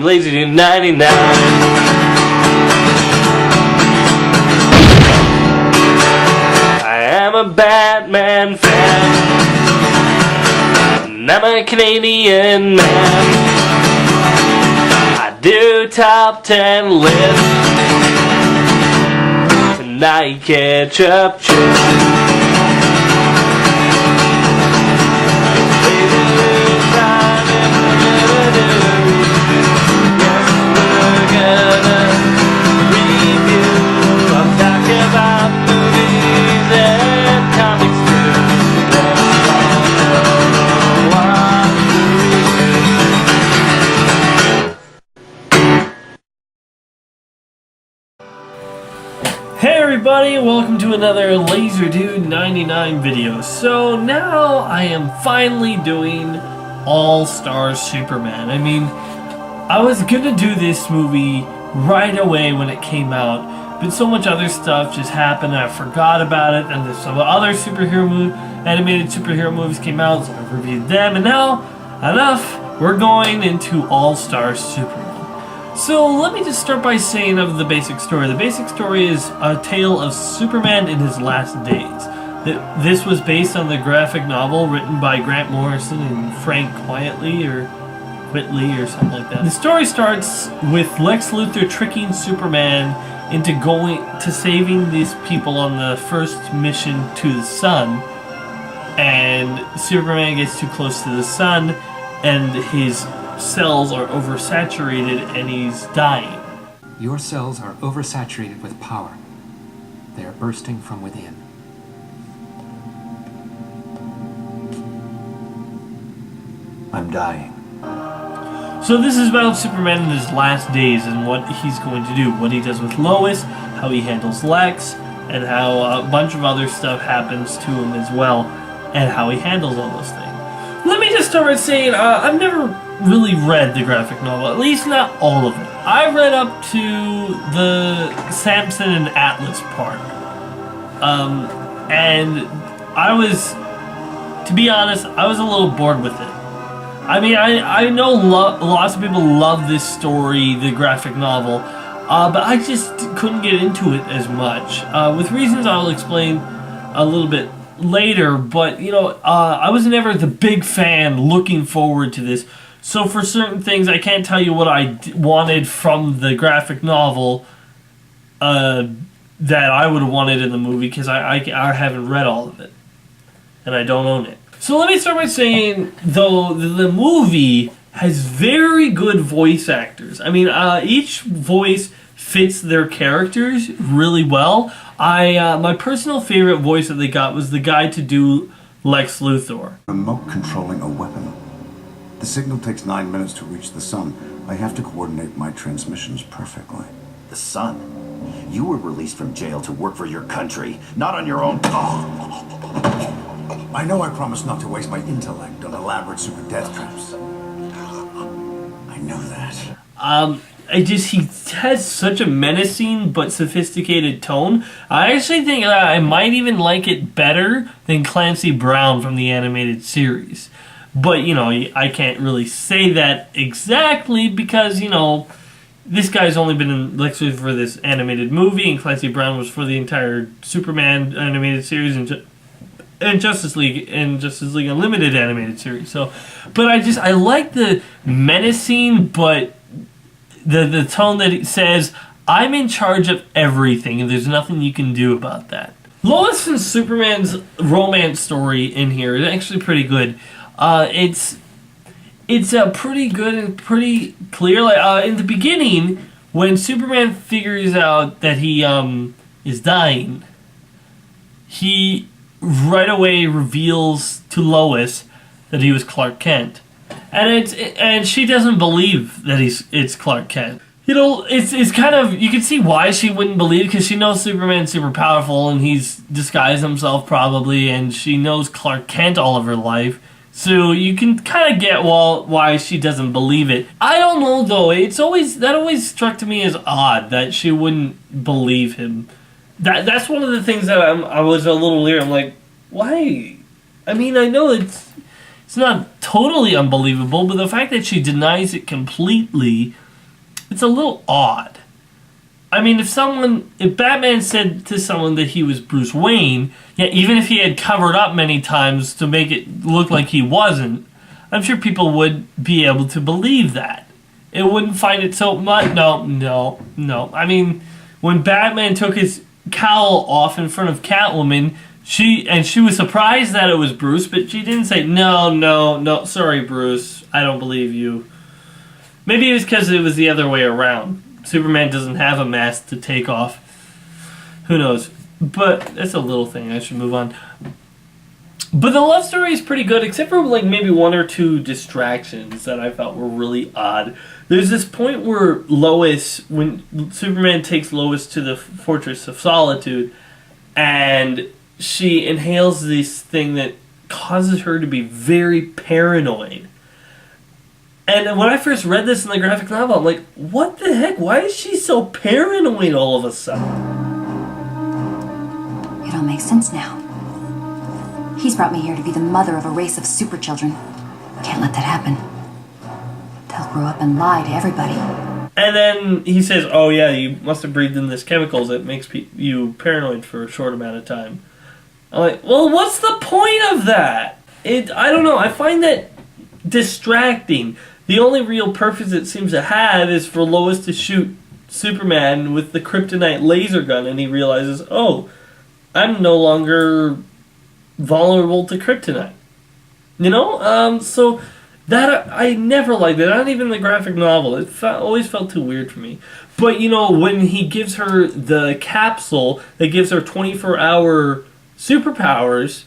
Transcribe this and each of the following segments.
Lazy Dude 99. I am a Batman fan, and I'm a Canadian man. I do top 10 lists, tonight ketchup chips. Hey everybody, welcome to another Laser Dude 99 video. So now I am finally doing All-Star Superman. I mean, I was gonna do this movie right away when it came out, but so much other stuff just happened and I forgot about it, and there's some other animated superhero movies came out, so I reviewed them, and now, enough, we're going into All-Star Superman. So let me just start by saying of the basic story. The basic story is a tale of Superman in his last days. This was based on the graphic novel written by Grant Morrison and Frank Whiteley or something like that. The story starts with Lex Luthor tricking Superman into going to saving these people on the first mission to the sun, and Superman gets too close to the sun and his cells are oversaturated and he's dying. Your cells are oversaturated with power. They are bursting from within. I'm dying. So this is about Superman in his last days and what he's going to do, what he does with Lois, how he handles Lex, and how a bunch of other stuff happens to him as well, and how he handles all those things. Let me just start by saying, I've never really read the graphic novel, at least not all of it. I read up to the Samson and Atlas part. And I was, to be honest, I was a little bored with it. I mean, I know lots of people love this story, the graphic novel, but I just couldn't get into it as much. With reasons I'll explain a little bit later, but you know, I was never the big fan looking forward to this. So for certain things, I can't tell you what I wanted from the graphic novel that I would have wanted in the movie, because I haven't read all of it, and I don't own it. So let me start by saying, though, the movie has very good voice actors. I mean, each voice fits their characters really well. My personal favorite voice that they got was the guy to do Lex Luthor. Remote controlling a weapon. The signal takes 9 minutes to reach the sun. I have to coordinate my transmissions perfectly. The sun? You were released from jail to work for your country, not on your own. I know I promised not to waste my intellect on elaborate super death traps. I know that. He has such a menacing but sophisticated tone. I actually think I might even like it better than Clancy Brown from the animated series. But, you know, I can't really say that exactly because, you know, this guy's only been in Lex Luthor for this animated movie, and Clancy Brown was for the entire Superman animated series and Justice League Unlimited animated series. So, but I like the menacing, but the tone that it says, I'm in charge of everything, and there's nothing you can do about that. Lois and Superman's romance story in here is actually pretty good. It's pretty good and pretty clear. Like in the beginning, when Superman figures out that he is dying, he right away reveals to Lois that he was Clark Kent, and she doesn't believe that it's Clark Kent. You know, it's kind of, you can see why she wouldn't believe, because she knows Superman's super powerful and he's disguised himself probably, and she knows Clark Kent all of her life. So you can kind of get why she doesn't believe it. I don't know though. That always struck to me as odd that she wouldn't believe him. That's one of the things that I was a little weird. I'm like, why? I mean, I know it's not totally unbelievable, but the fact that she denies it completely it's a little odd. I mean, if Batman said to someone that he was Bruce Wayne, yeah, even if he had covered up many times to make it look like he wasn't, I'm sure people would be able to believe that. It wouldn't find it so much. No. I mean, when Batman took his cowl off in front of Catwoman, she was surprised that it was Bruce, but she didn't say, no, sorry, Bruce, I don't believe you. Maybe it was because it was the other way around. Superman doesn't have a mask to take off. Who knows? But that's a little thing. I should move on. But the love story is pretty good, except for like maybe one or two distractions that I felt were really odd. There's this point where when Superman takes Lois to the Fortress of Solitude, and she inhales this thing that causes her to be very paranoid. And when I first read this in the graphic novel, I'm like, what the heck? Why is she so paranoid all of a sudden? It all makes sense now. He's brought me here to be the mother of a race of super children. Can't let that happen. They'll grow up and lie to everybody. And then he says, oh yeah, you must have breathed in this chemical that makes you paranoid for a short amount of time. I'm like, well, what's the point of that? I don't know. I find that distracting. The only real purpose it seems to have is for Lois to shoot Superman with the kryptonite laser gun, and he realizes, oh, I'm no longer vulnerable to kryptonite. You know? So that I never liked it. Not even the graphic novel. It always felt too weird for me. But, you know, when he gives her the capsule that gives her 24-hour superpowers,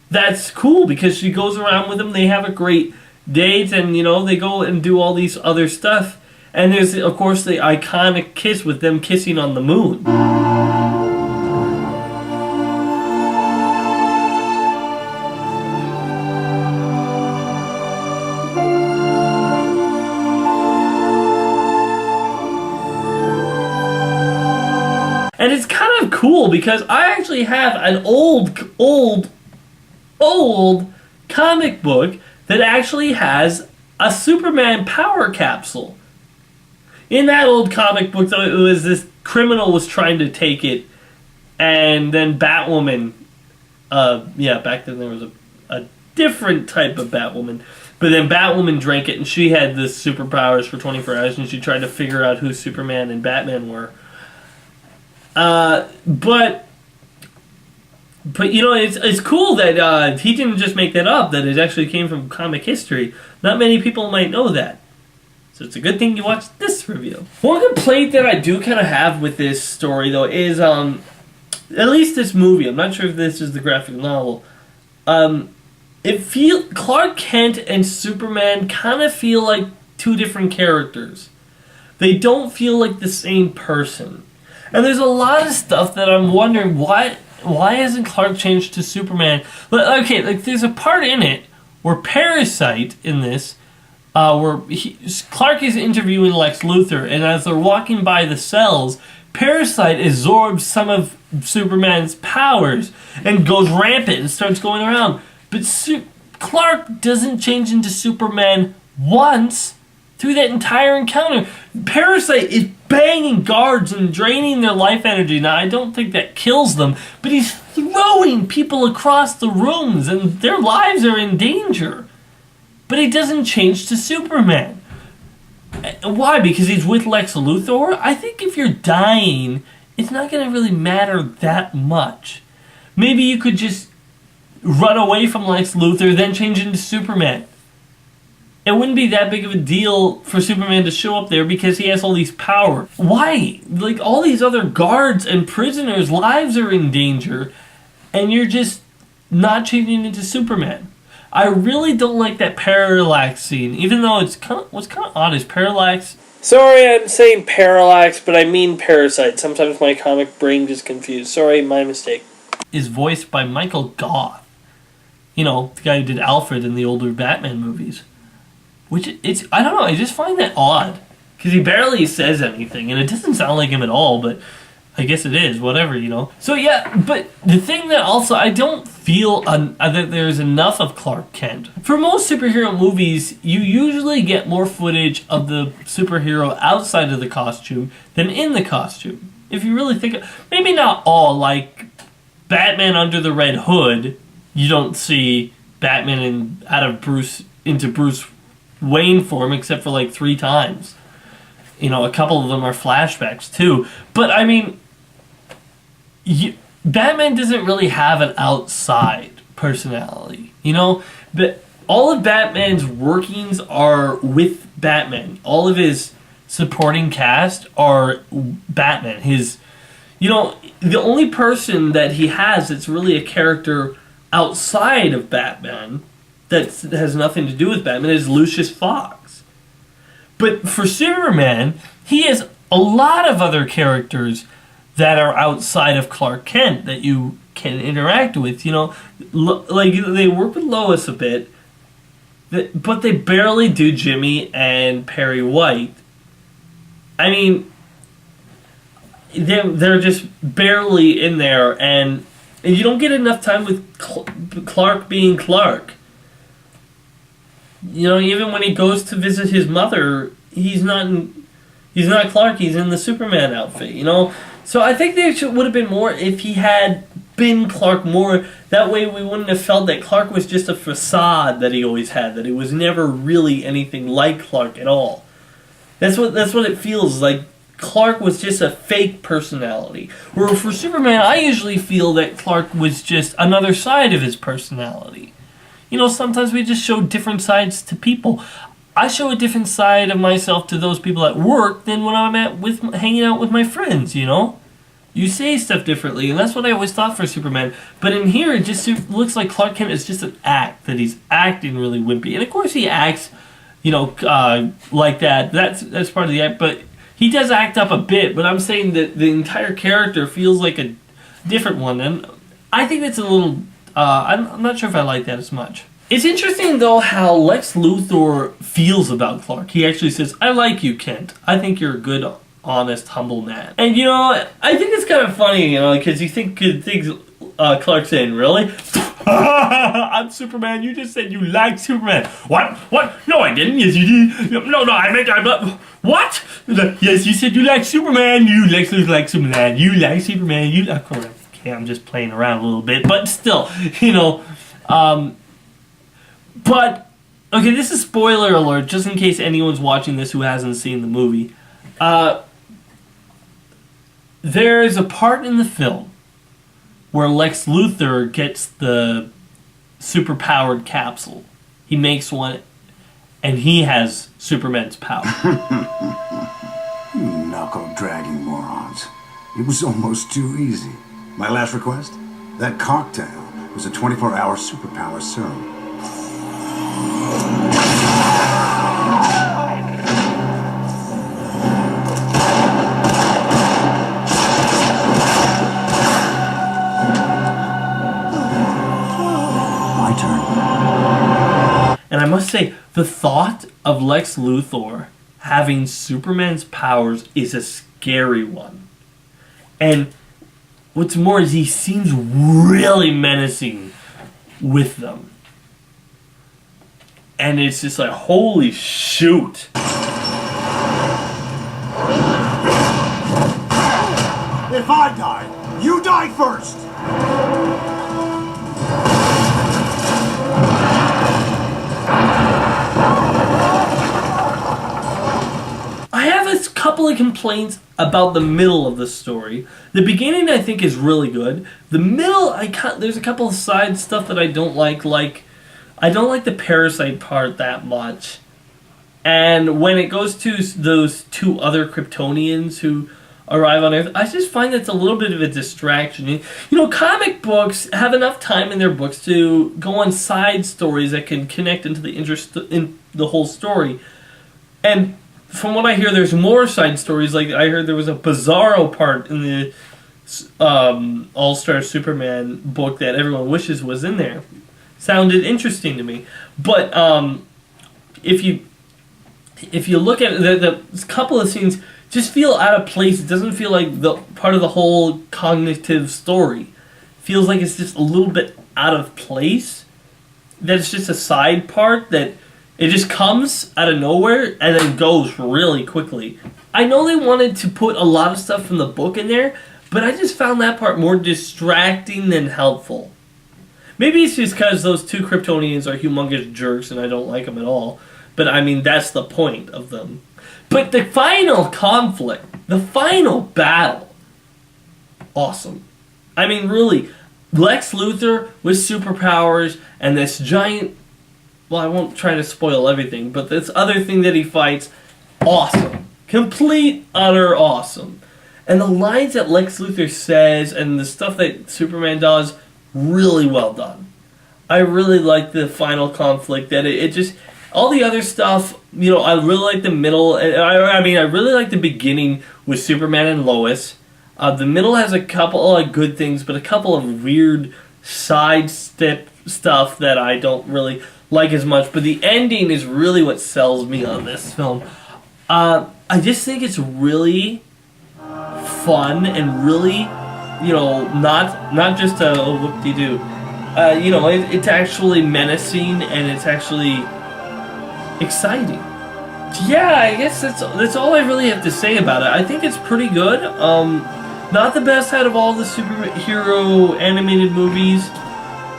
that's cool because she goes around with him. They have a great date, and you know, they go and do all these other stuff. And there's, of course, the iconic kiss with them kissing on the moon. And it's kind of cool because I actually have an old comic book that actually has a Superman power capsule. In that old comic book, though, it was this criminal was trying to take it, and then Batwoman, back then there was a different type of Batwoman, but then Batwoman drank it, and she had the superpowers for 24 hours, and she tried to figure out who Superman and Batman were. But you know, it's cool that he didn't just make that up, that it actually came from comic history. Not many people might know that. So it's a good thing you watched this review. One complaint that I do kind of have with this story, though, is at least this movie. I'm not sure if this is the graphic novel. Clark Kent and Superman kind of feel like two different characters. They don't feel like the same person. And there's a lot of stuff that I'm wondering, why hasn't Clark changed to Superman? Okay, like there's a part in it where Parasite in this, where Clark is interviewing Lex Luthor, and as they're walking by the cells, Parasite absorbs some of Superman's powers and goes rampant and starts going around. But Clark doesn't change into Superman once through that entire encounter. Parasite is banging guards and draining their life energy. Now, I don't think that kills them, but he's throwing people across the rooms and their lives are in danger. But he doesn't change to Superman. Why? Because he's with Lex Luthor? I think if you're dying, it's not going to really matter that much. Maybe you could just run away from Lex Luthor, then change into Superman. It wouldn't be that big of a deal for Superman to show up there because he has all these powers. Why? Like, all these other guards and prisoners' lives are in danger, and you're just not changing into Superman. I really don't like that Parallax scene, even though what's kind of odd is Parallax. Sorry, I'm saying Parallax, but I mean Parasite. Sometimes my comic brain gets confused. Sorry, my mistake. Is voiced by Michael Gough. You know, the guy who did Alfred in the older Batman movies. I don't know, I just find that odd. Because he barely says anything, and it doesn't sound like him at all, but I guess it is, whatever, you know. So yeah, but the thing that also, I don't feel that there's enough of Clark Kent. For most superhero movies, you usually get more footage of the superhero outside of the costume than in the costume. If you really think, maybe not all, like Batman Under the Red Hood, you don't see Batman into Bruce Wayne form except for like 3 times. You know, a couple of them are flashbacks too. But I mean, Batman doesn't really have an outside personality, you know? But all of Batman's workings are with Batman. All of his supporting cast are Batman. You know, the only person that he has that's really a character outside of Batman that has nothing to do with Batman is Lucius Fox. But for Superman, he has a lot of other characters that are outside of Clark Kent that you can interact with, you know. Like, they work with Lois a bit, but they barely do Jimmy and Perry White. I mean, they're just barely in there, and you don't get enough time with Clark being Clark. You know, even when he goes to visit his mother, he's not Clark, he's in the Superman outfit, you know? So I think there would have been more if he had been Clark more. That way we wouldn't have felt that Clark was just a facade that he always had, that he was never really anything like Clark at all. That's what it feels like. Clark was just a fake personality. Where for Superman, I usually feel that Clark was just another side of his personality. You know, sometimes we just show different sides to people. I show a different side of myself to those people at work than when I'm hanging out with my friends, you know? You say stuff differently, and that's what I always thought for Superman. But in here, it just looks like Clark Kent is just an act, that he's acting really wimpy. And of course he acts, you know, like that. That's part of the act, but he does act up a bit, but I'm saying that the entire character feels like a different one, and I think that's a little... I'm not sure if I like that as much. It's interesting, though, how Lex Luthor feels about Clark. He actually says, "I like you, Kent. I think you're a good, honest, humble man." And, you know, I think it's kind of funny, you know, because you think Clark's saying, "Really? I'm Superman. You just said you like Superman." What? No, I didn't. Yes, you did. No, I meant what? Yes, you said you like Superman. You Lex Luthor like Superman. You like Superman. You like... Okay, I'm just playing around a little bit, but still, you know, but, okay, this is spoiler alert, just in case anyone's watching this who hasn't seen the movie. There's a part in the film where Lex Luthor gets the superpowered capsule. He makes one, and he has Superman's power. You knuckle-dragging morons. It was almost too easy. My last request? That cocktail was a 24-hour superpower serum. My turn. And I must say, the thought of Lex Luthor having Superman's powers is a scary one. And what's more is he seems really menacing with them. And it's just like, holy shoot. If I die, you die first! I have a couple of complaints about the middle of the story. The beginning, I think, is really good. The middle, there's a couple of side stuff that I don't like. Like, I don't like the parasite part that much. And when it goes to those 2 other Kryptonians who arrive on Earth, I just find that's a little bit of a distraction. You know, comic books have enough time in their books to go on side stories that can connect into in the whole story. And from what I hear, there's more side stories. Like, I heard there was a Bizarro part in the All-Star Superman book that everyone wishes was in there. Sounded interesting to me. But if you look at the couple of scenes, just feel out of place. It doesn't feel like the part of the whole cognitive story. It feels like it's just a little bit out of place. That it's just a side part that it just comes out of nowhere and then goes really quickly. I know they wanted to put a lot of stuff from the book in there, but I just found that part more distracting than helpful. Maybe it's just because those two Kryptonians are humongous jerks and I don't like them at all. But I mean, that's the point of them. But the final conflict, the final battle, awesome. I mean, really, Lex Luthor with superpowers and this giant, well, I won't try to spoil everything, but this other thing that he fights, awesome. Complete, utter awesome. And the lines that Lex Luthor says and the stuff that Superman does, really well done. I really like the final conflict, that it just, all the other stuff, you know, I really like the middle. I mean, I really like the beginning with Superman and Lois. The middle has a couple of good things, but a couple of weird sidestep stuff that I don't really like as much. But the ending is really what sells me on this film. I just think it's really fun and really, you know, not just a whoop-de-doo. You know, it's actually menacing and it's actually exciting. Yeah, I guess that's all I really have to say about it. I think it's pretty good. Not the best out of all the superhero animated movies,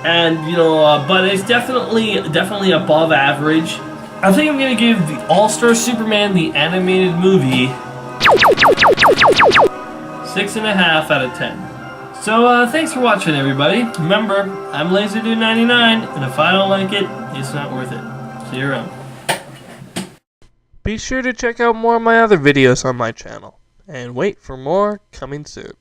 and you know, but it's definitely above average. I think I'm gonna give the All-Star Superman the animated movie 6.5 out of 10. So thanks for watching, everybody. Remember, I'm LaserDude99, and if I don't like it, it's not worth it. See you around. Be sure to check out more of my other videos on my channel, and wait for more coming soon.